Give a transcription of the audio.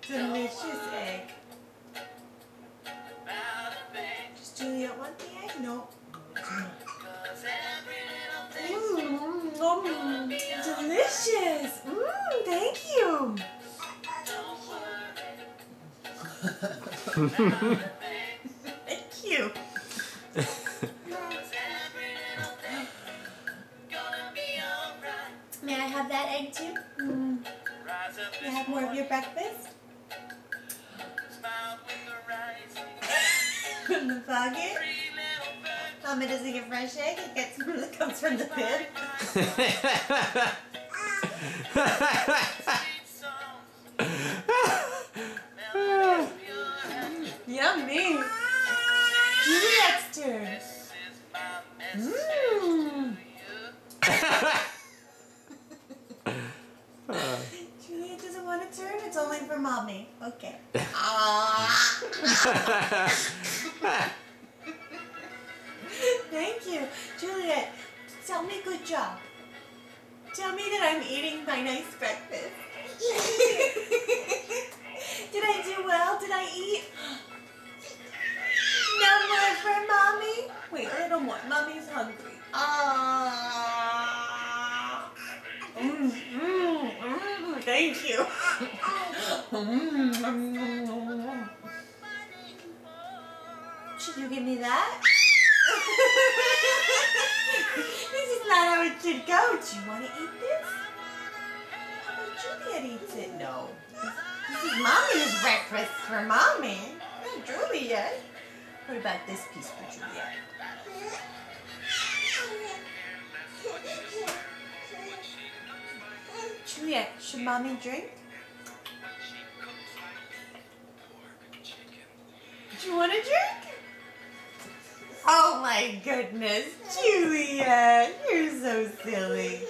Delicious egg. Does Juliet want the egg? No. Delicious. Thank you. Thank you. May I have that egg too? May I have more of your breakfast? From the pocket? Mama doesn't get fresh egg, it comes from the bin. Yummy! Juliet's turn. Juliet doesn't want a turn, it's only for mommy. Okay. Thank you. Juliet, tell me good job. Tell me that I'm eating my nice breakfast. Did I do well? Did I eat? No more for mommy? Wait, a little more. Mommy's hungry. Thank you. Should you give me that? This is not how it should go. Do you want to eat this? How about Juliet eats it? No. This is mommy's breakfast for mommy. Not Juliet. What about this piece for Juliet? Juliet, should mommy drink? Do you want to drink? Oh my goodness, Juliet, you're so silly.